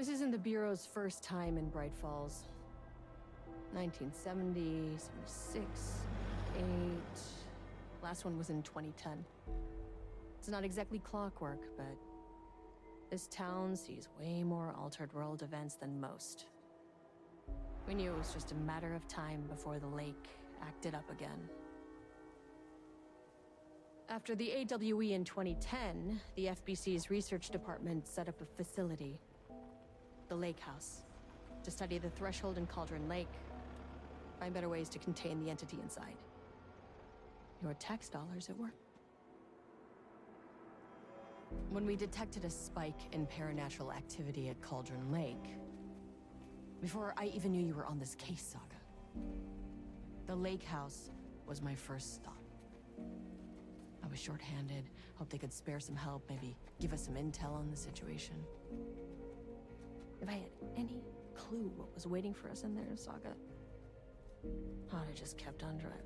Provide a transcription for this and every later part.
This isn't the Bureau's first time in Bright Falls. 1970, 76, 8... Last one was in 2010. It's not exactly clockwork, but this town sees way more altered world events than most. We knew it was just a matter of time before the lake acted up again. After the AWE in 2010, the FBC's research department set up a facility, the Lake House, to study the threshold in Cauldron Lake, find better ways to contain the entity inside. Your tax dollars at work. When we detected a spike in paranatural activity at Cauldron Lake, before I even knew you were on this case, Saga, the Lake House was my first stop. I was short-handed, hoped they could spare some help, maybe give us some intel on the situation. If I had any clue what was waiting for us in there, Saga, I'd have just kept on driving.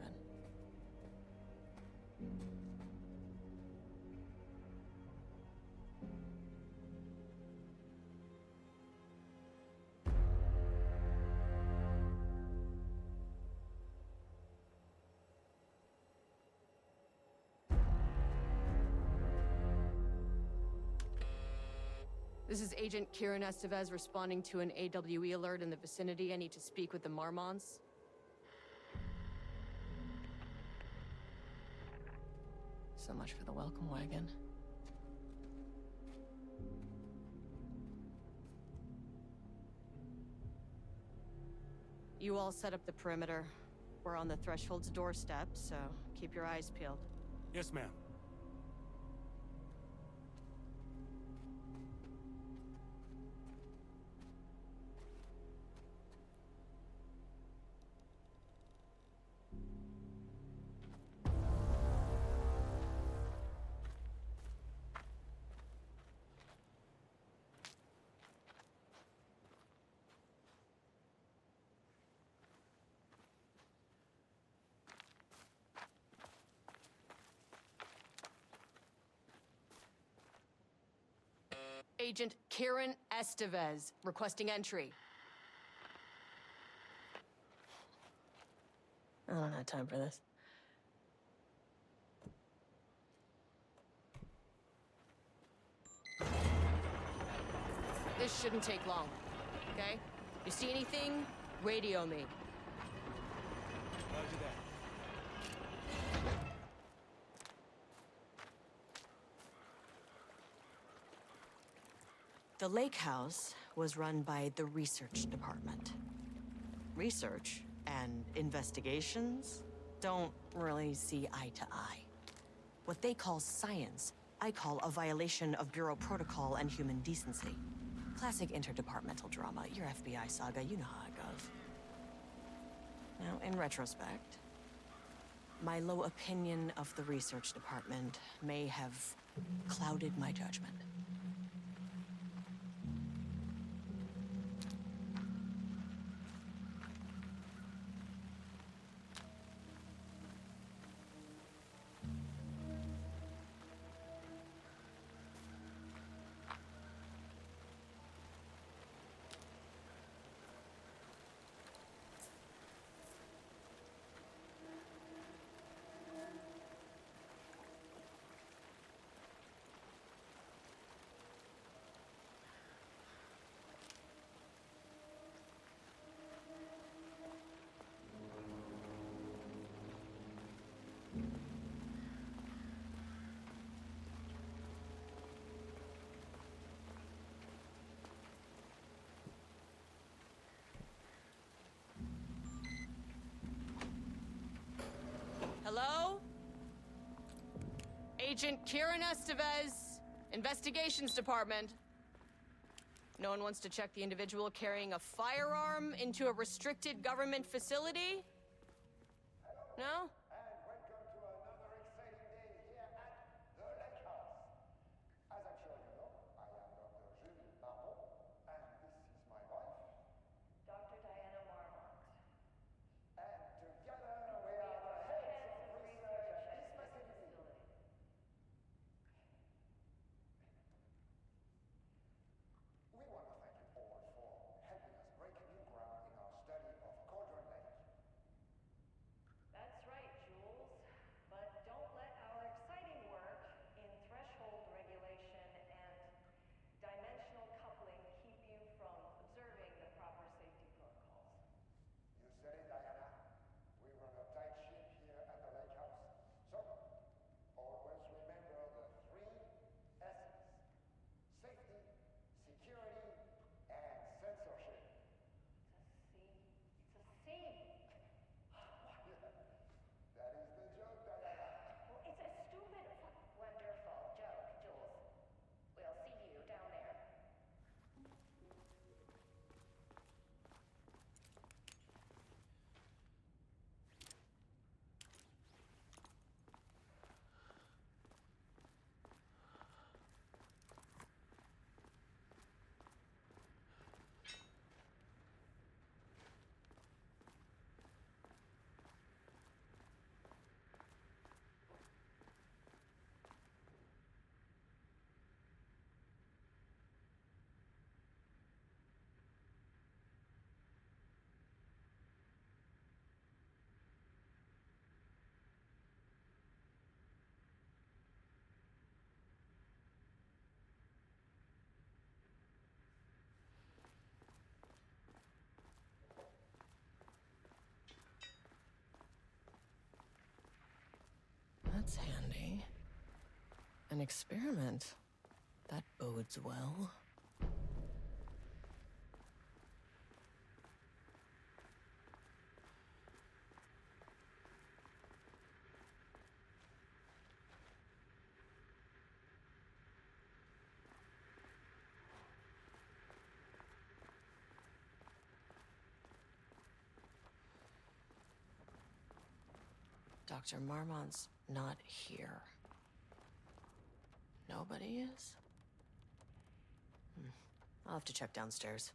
This is Agent Kiran Estevez responding to an AWE alert in the vicinity. I need to speak with the Marmonts. So much for the welcome wagon. You all set up the perimeter. We're on the Threshold's doorstep, so keep your eyes peeled. Yes, ma'am. Agent Kiran Estevez, requesting entry. I don't have time for this. This shouldn't take long, okay? You see anything, radio me. Roger that. The Lake House was run by the research department. Research and investigations don't really see eye to eye. What they call science, I call a violation of Bureau protocol and human decency. Classic interdepartmental drama. Your FBI Saga, you know how it goes. Now, in retrospect, my low opinion of the research department may have clouded my judgment. Hello? Agent Kiran Estevez, Investigations Department. No one wants to check the individual carrying a firearm into a restricted government facility? No? And welcome to another exciting day here at the Lake House. As I'm sure you know, I am Dr. Jules Marmont, and this is my wife. Dr. Diana Marmont. And together we are the heads of research at this facility. We want to thank you all That's handy. An experiment. That bodes well. Dr. Marmont's not here. Nobody is? I'll have to check downstairs.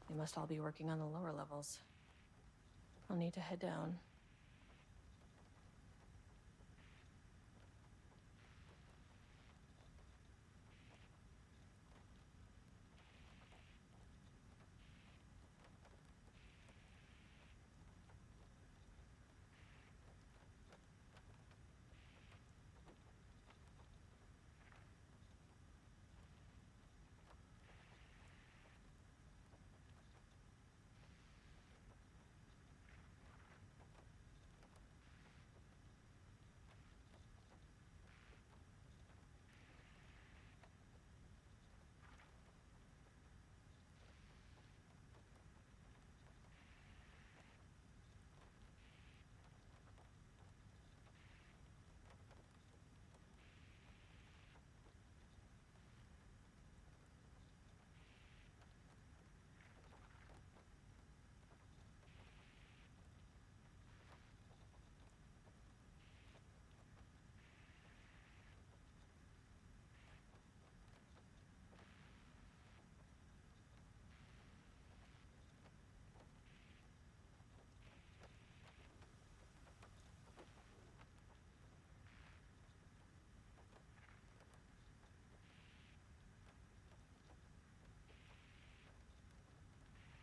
They must all be working on the lower levels. I'll need to head down.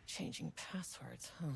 Changing passwords, huh?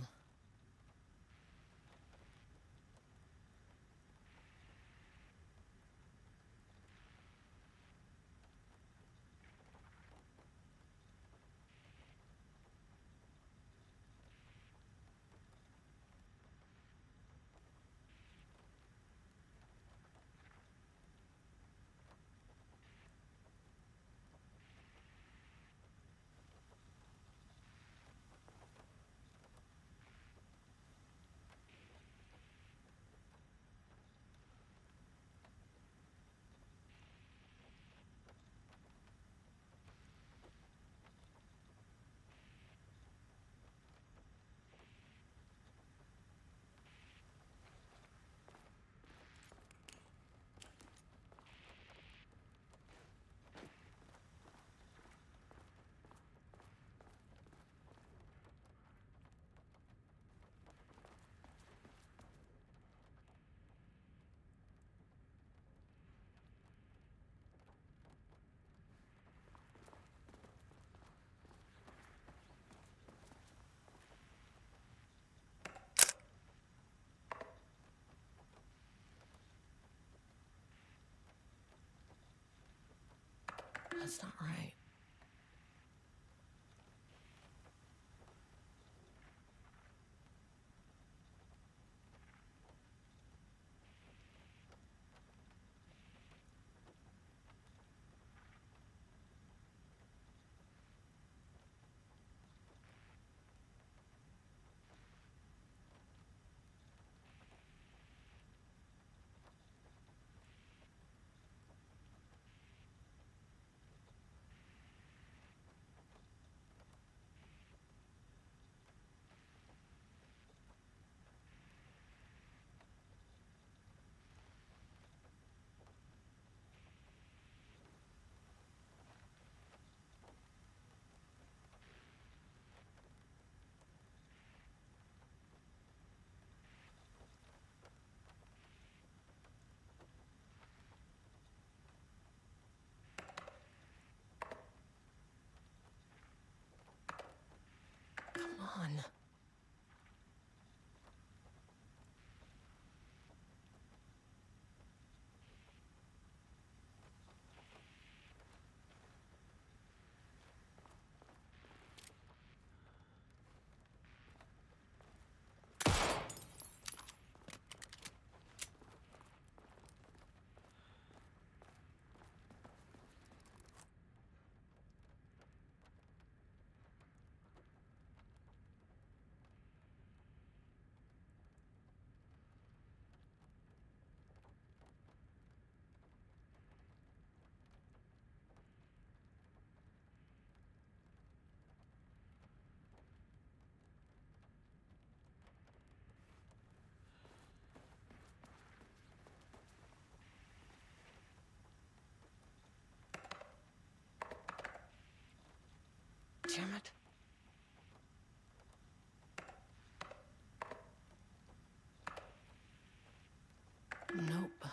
That's not right. on. Damn it. Nope.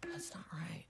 That's not right.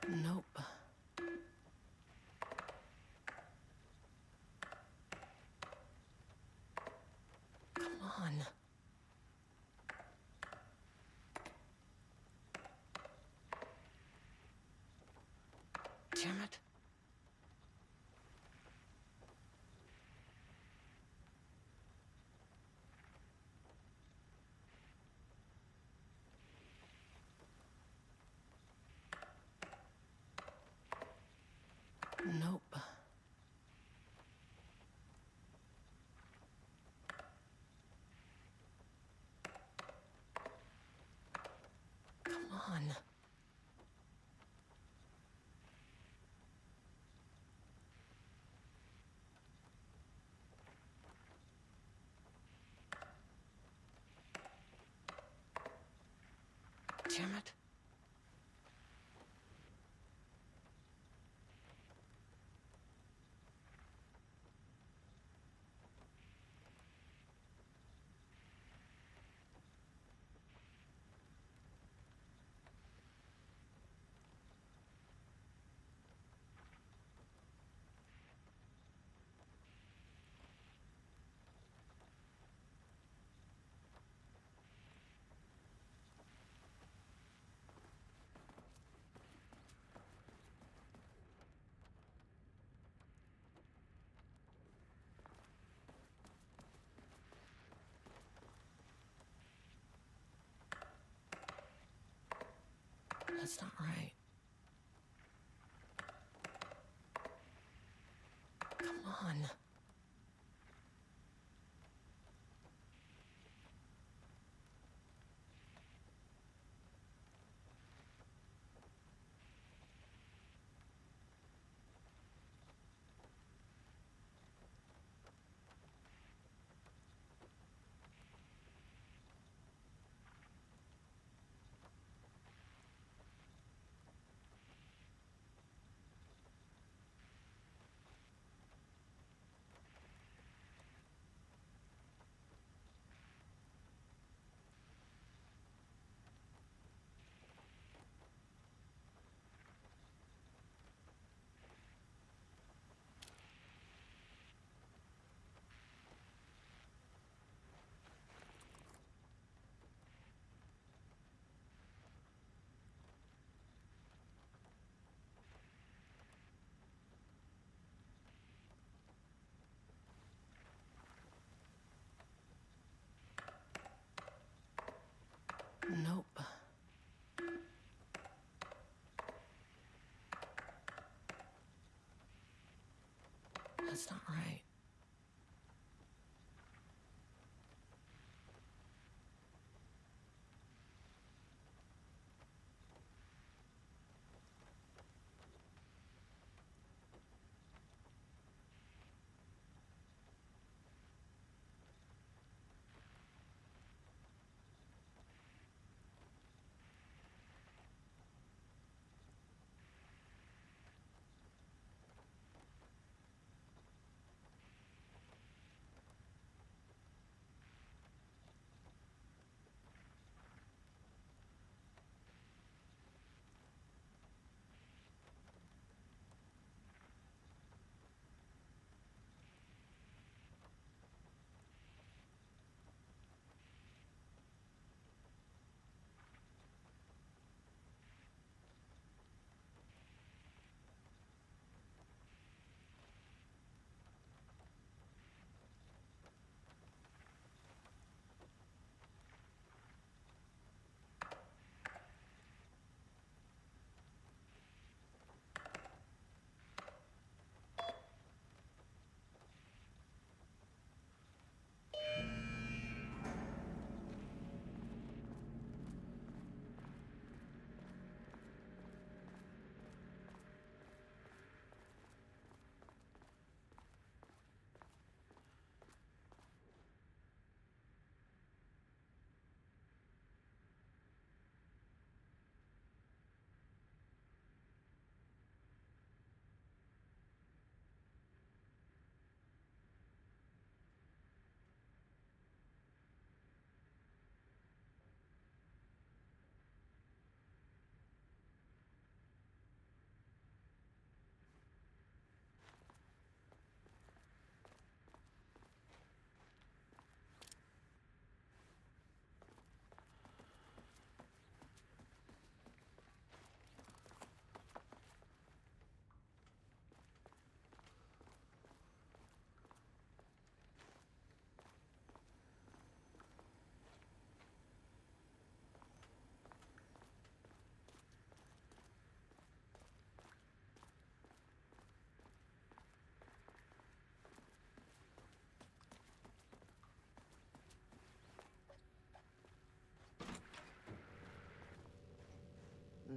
Nope. Come on. Damn it. Nope. Come on. Damn it. That's not right. Come on. Nope. That's not right.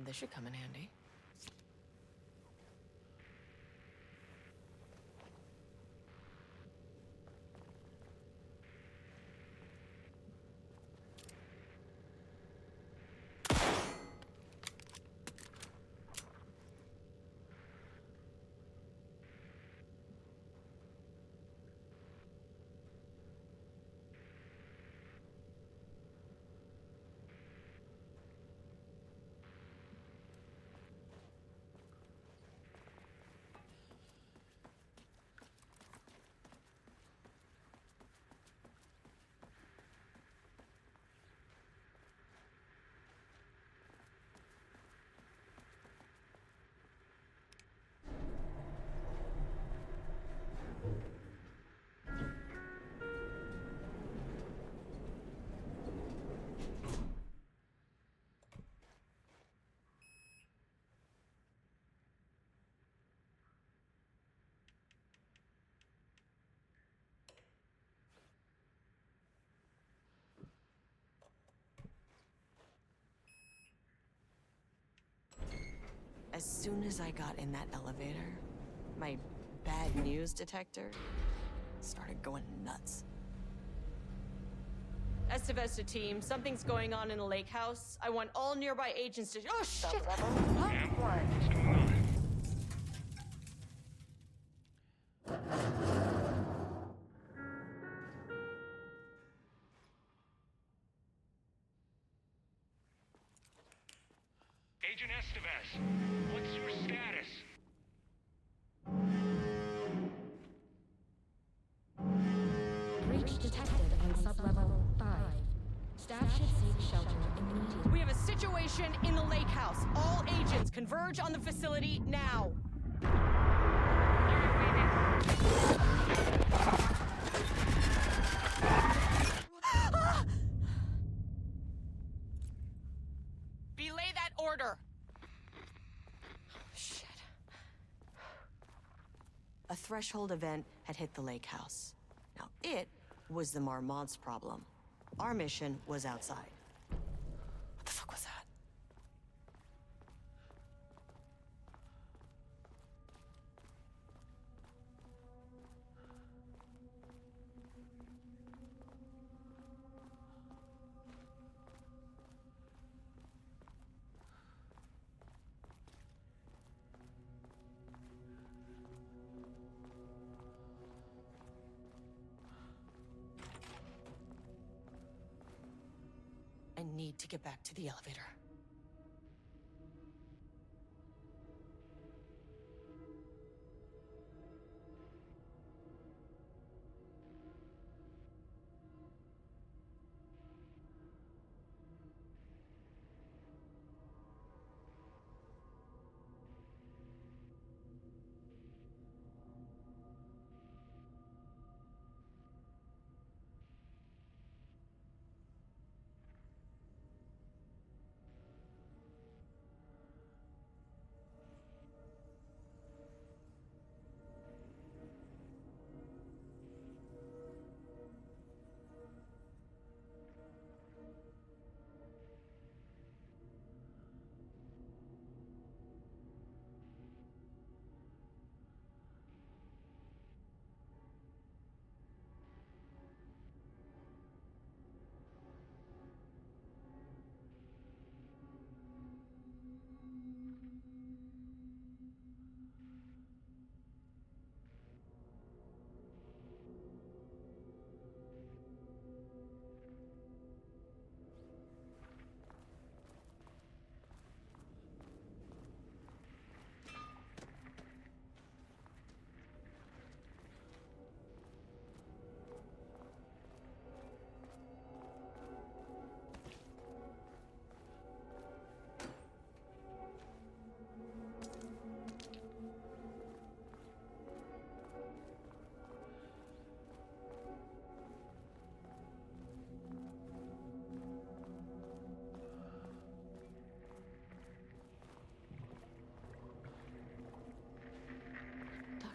This should come in handy. As soon as I got in that elevator, my bad news detector started going nuts. Estevez to team, something's going on in the lake house. I want all nearby agents to— oh, shit! Sublevel Ma'am, 1. what's going on? Agent Estevez, what's your status? Breach detected on sublevel 5. Staff should seek shelter immediately. We have a situation in the lake house. All agents converge on the facility now. a threshold event had hit the lake house. Now, it was the Marmont's problem. Our mission was outside. What the fuck was that? I need to get back to the elevator.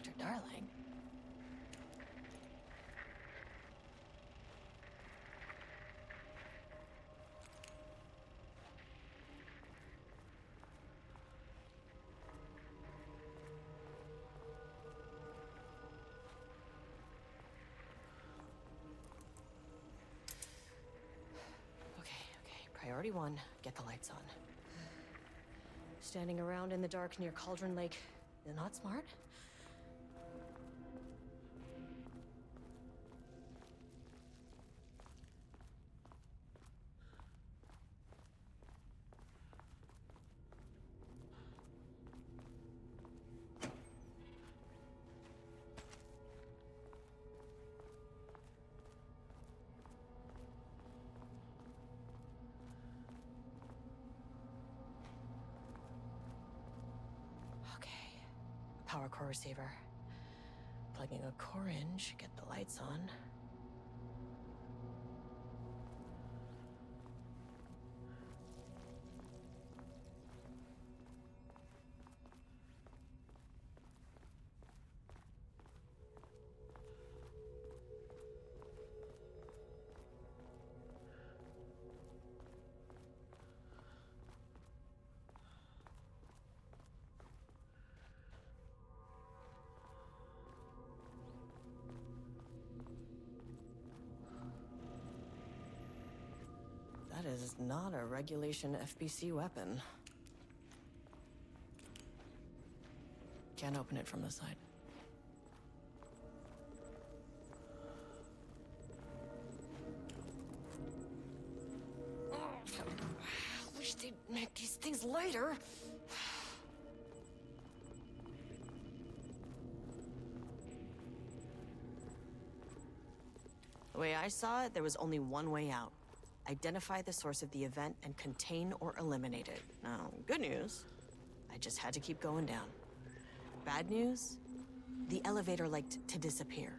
Dr. Darling. Okay. Priority one, get the lights on. Standing around in the dark near Cauldron Lake is not smart. Power core receiver. Plugging a core in should get the lights on. That is not a regulation FBC weapon. Can't open it from the side. I wish they'd make these things lighter. The way I saw it, there was only one way out. Identify the source of the event and contain or eliminate it. Now, good news, I just had to keep going down. Bad news, the elevator liked to disappear.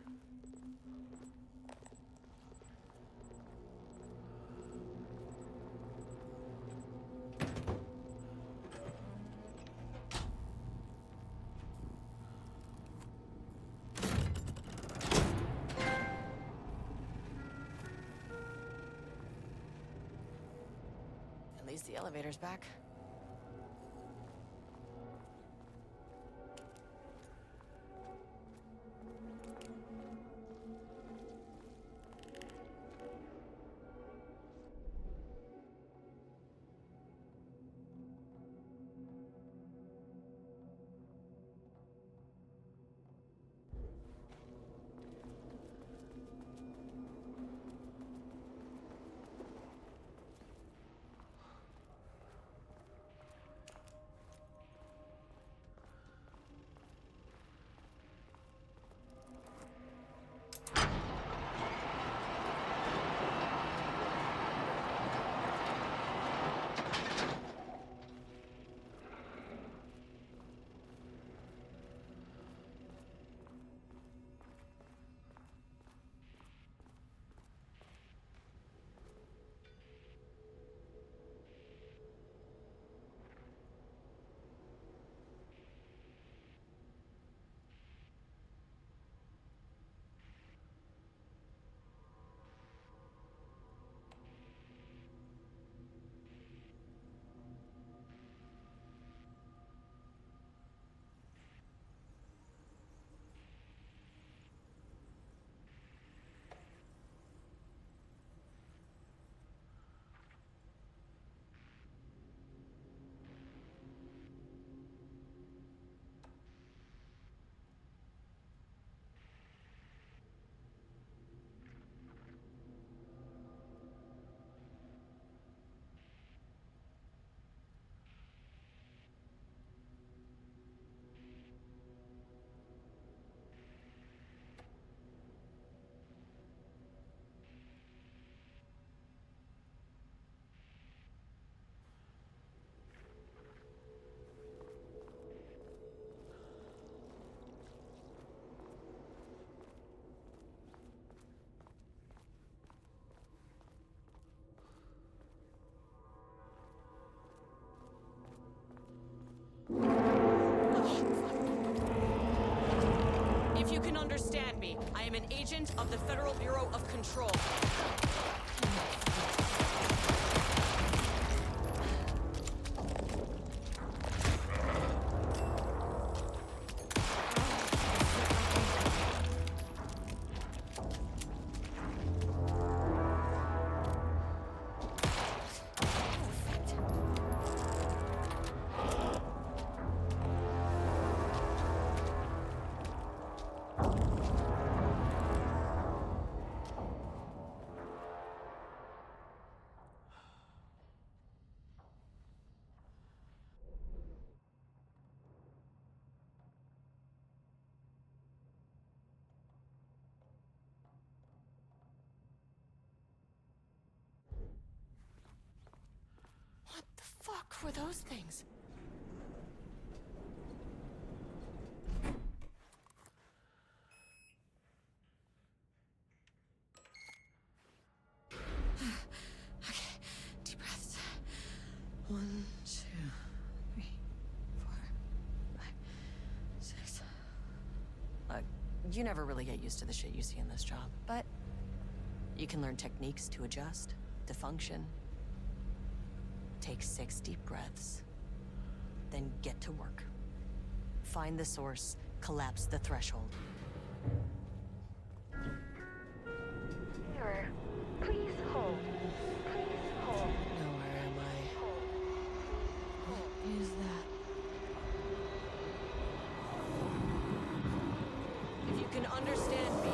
the elevator's back. If you can understand me, I am an agent of the Federal Bureau of Control. What the fuck were those things? Okay, deep breaths. 1, 2, 3, 4, 5, 6. Look, you never really get used to the shit you see in this job, but you can learn techniques to adjust, to function. Take 6 deep breaths, then get to work. Find the source, collapse the threshold. Mirror, please hold. Please hold. Now where am I? What is that? If you can understand me,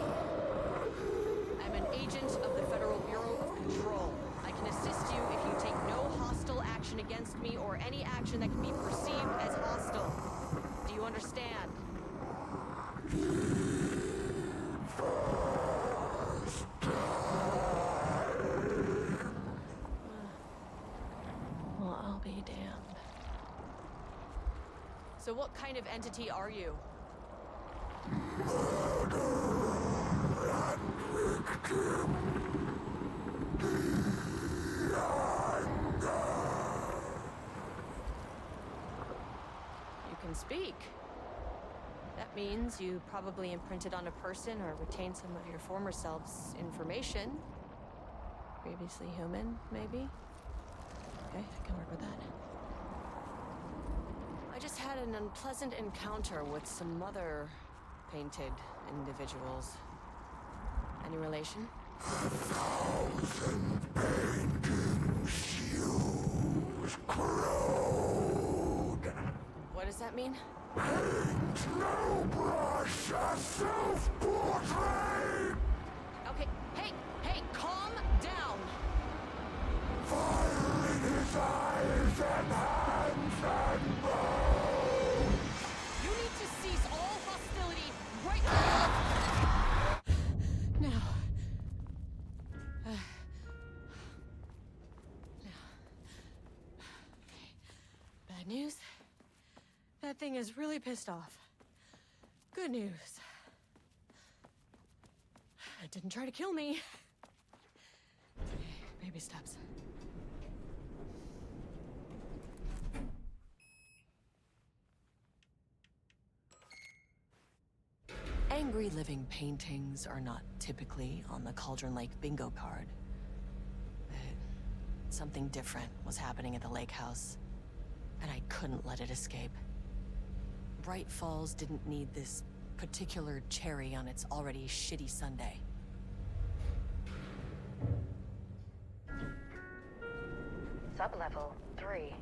I'm an agent of the Federal Bureau of Control. I can assist you if you take no hostile action against me or any action that can be perceived as hostile. Do you understand? Well, I'll be damned. So what kind of entity are you? You can speak. That means you probably imprinted on a person or retained some of your former self's information. Previously human, maybe? Okay, I can work with that. I just had an unpleasant encounter with some other painted individuals. Any relation? What does that mean? Okay, hey, calm down! You need to cease all hostility right now! Now. Bad news? That thing is really pissed off. Good news. It didn't try to kill me. Baby steps. Angry living paintings are not typically on the Cauldron Lake bingo card. But something different was happening at the lake house, and I couldn't let it escape. Bright Falls didn't need this particular cherry on its already shitty sundae. Sublevel 3.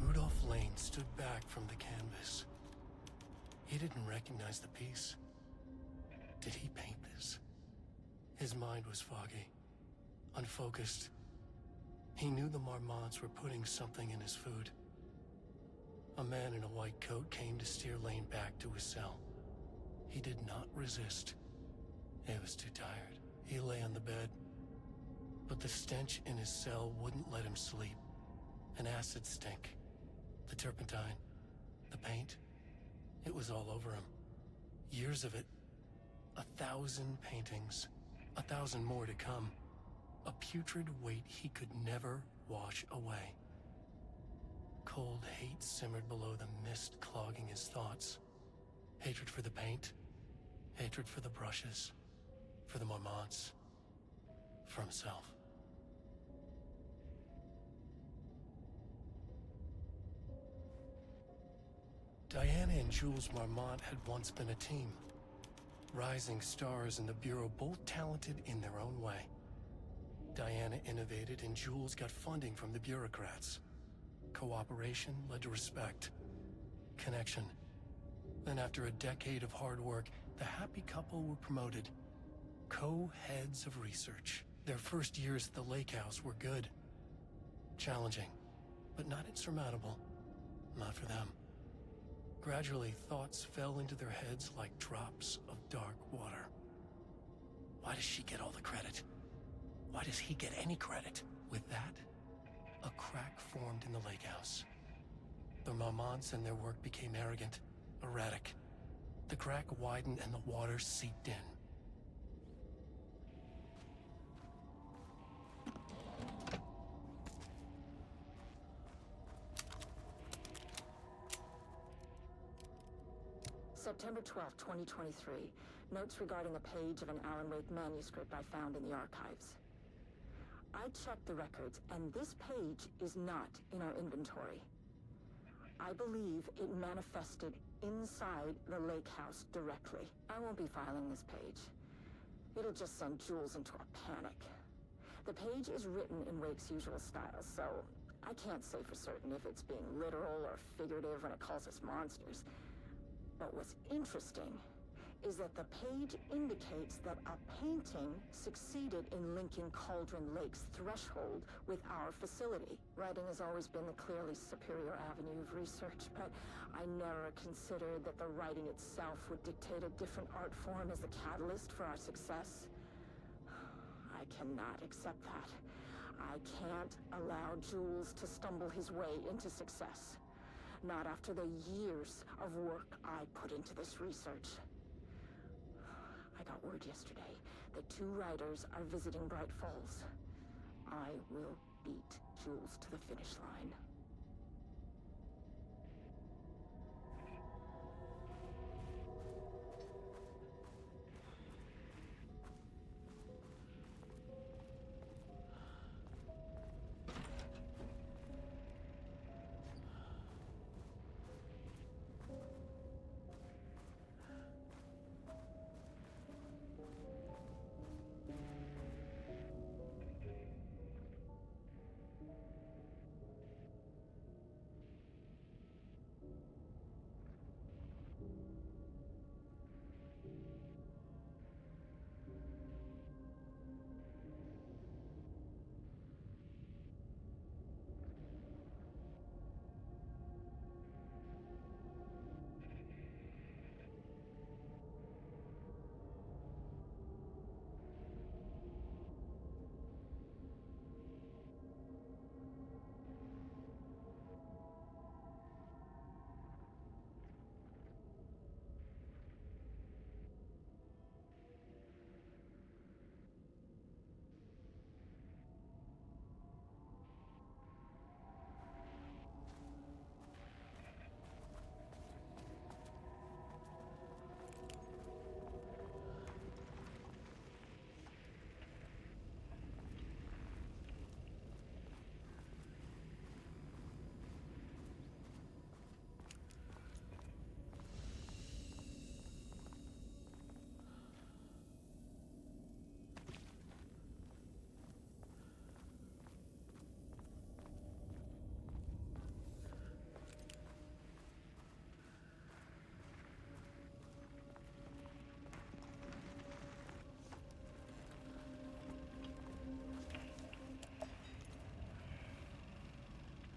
Rudolf Lane stood back from the canvas. He didn't recognize the piece. Did he paint this? His mind was foggy, unfocused. He knew the Marmonts were putting something in his food. A man in a white coat came to steer Lane back to his cell. He did not resist. He was too tired. He lay on the bed, but the stench in his cell wouldn't let him sleep. An acid stink. The turpentine. The paint. It was all over him. Years of it. 1,000 paintings. 1,000 more to come. A putrid weight he could never wash away. Cold hate simmered below the mist clogging his thoughts. Hatred for the paint. Hatred for the brushes. For the Marmonts. For himself. Diana and Jules Marmont had once been a team. Rising stars in the Bureau, both talented in their own way. Diana innovated and Jules got funding from the bureaucrats. Cooperation led to respect. Connection. Then after a decade of hard work, the happy couple were promoted. Co-heads of research. Their first years at the lake house were good. Challenging, but not insurmountable. Not for them. Gradually, thoughts fell into their heads like drops of dark water. Why does she get all the credit? Why does he get any credit? With that, a crack formed in the lake house. The Marmonts and their work became arrogant, erratic. The crack widened and the water seeped in. September 12, 2023. Notes regarding a page of an Alan Wake manuscript I found in the archives. I checked the records, and this page is not in our inventory. I believe it manifested inside the lake house directly. I won't be filing this page. It'll just send Jules into a panic. The page is written in Wake's usual style, so I can't say for certain if it's being literal or figurative when it calls us monsters. But what's interesting is that the page indicates that a painting succeeded in linking Cauldron Lake's threshold with our facility. Writing has always been the clearly superior avenue of research, but I never considered that the writing itself would dictate a different art form as the catalyst for our success. I cannot accept that. I can't allow Jules to stumble his way into success. Not after the years of work I put into this research. I got word yesterday that 2 riders are visiting Bright Falls. I will beat Jules to the finish line.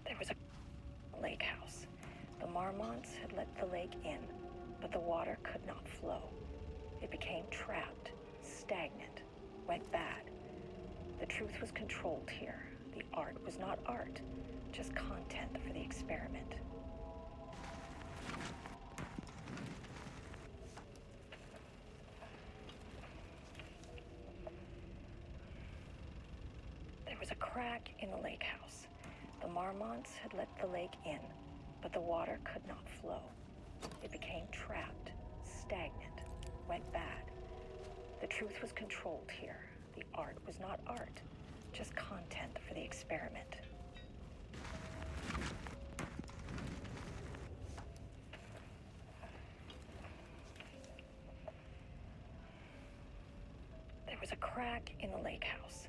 There was a lake house. The Marmonts had let the lake in, but the water could not flow. It became trapped, stagnant, went bad. The truth was controlled here. The art was not art, just content for the experiment. There was a crack in the lake house. The Marmonts had let the lake in, but the water could not flow. It became trapped, stagnant, went bad. The truth was controlled here. The art was not art, just content for the experiment. There was a crack in the lake house.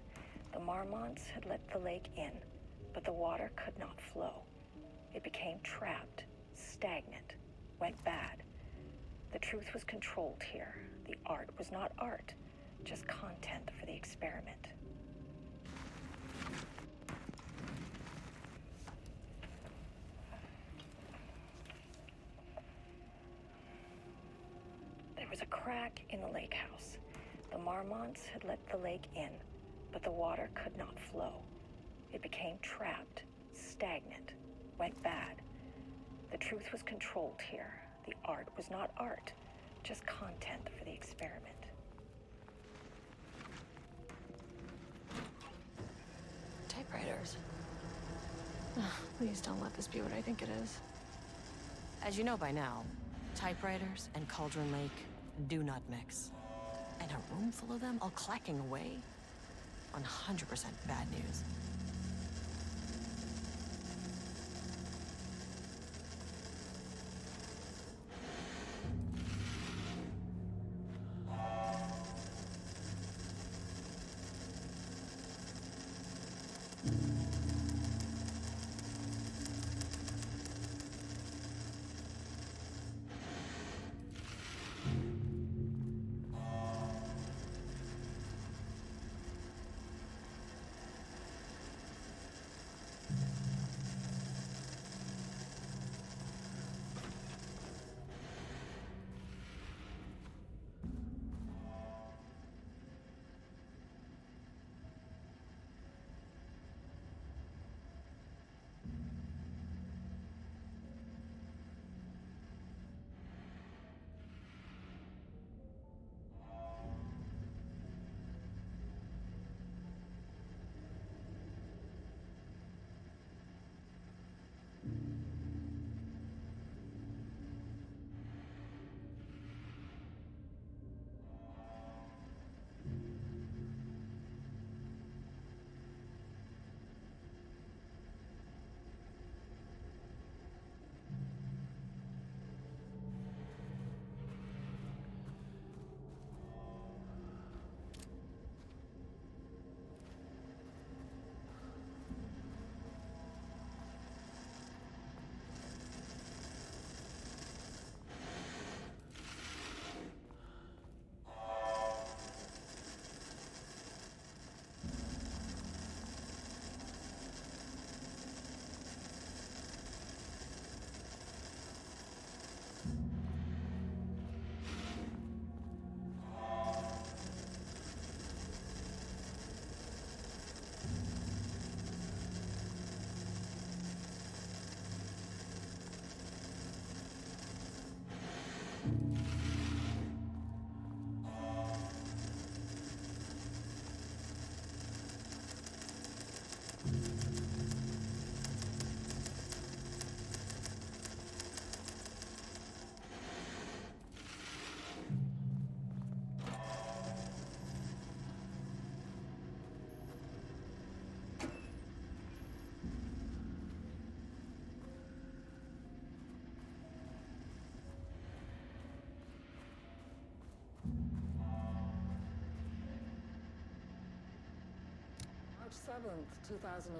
The Marmonts had let the lake in, but the water could not flow. It became trapped, stagnant, went bad. The truth was controlled here. The art was not art, just content for the experiment. There was a crack in the lake house. The Marmonts had let the lake in, but the water could not flow. It became trapped, stagnant, went bad. The truth was controlled here. The art was not art, just content for the experiment. Typewriters. Please don't let this be what I think it is. As you know by now, typewriters and Cauldron Lake do not mix. And a room full of them all clacking away? 100% bad news. 7th, 2018.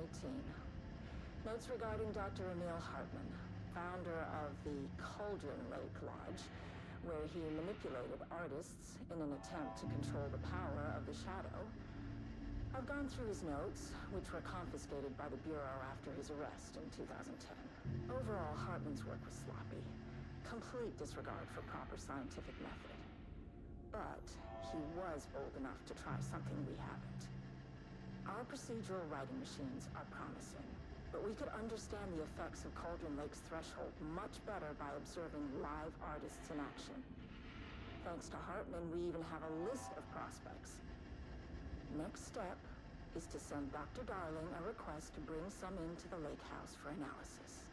Notes regarding Dr. Emil Hartman, founder of the Cauldron Lake Lodge, where he manipulated artists in an attempt to control the power of the shadow. I've gone through his notes, which were confiscated by the Bureau after his arrest in 2010. Overall, Hartman's work was sloppy. Complete disregard for proper scientific method. But he was bold enough to try something we haven't. Our procedural writing machines are promising, but we could understand the effects of Cauldron Lake's threshold much better by observing live artists in action. Thanks to Hartman, we even have a list of prospects. Next step is to send Dr. Darling a request to bring some into the lake house for analysis.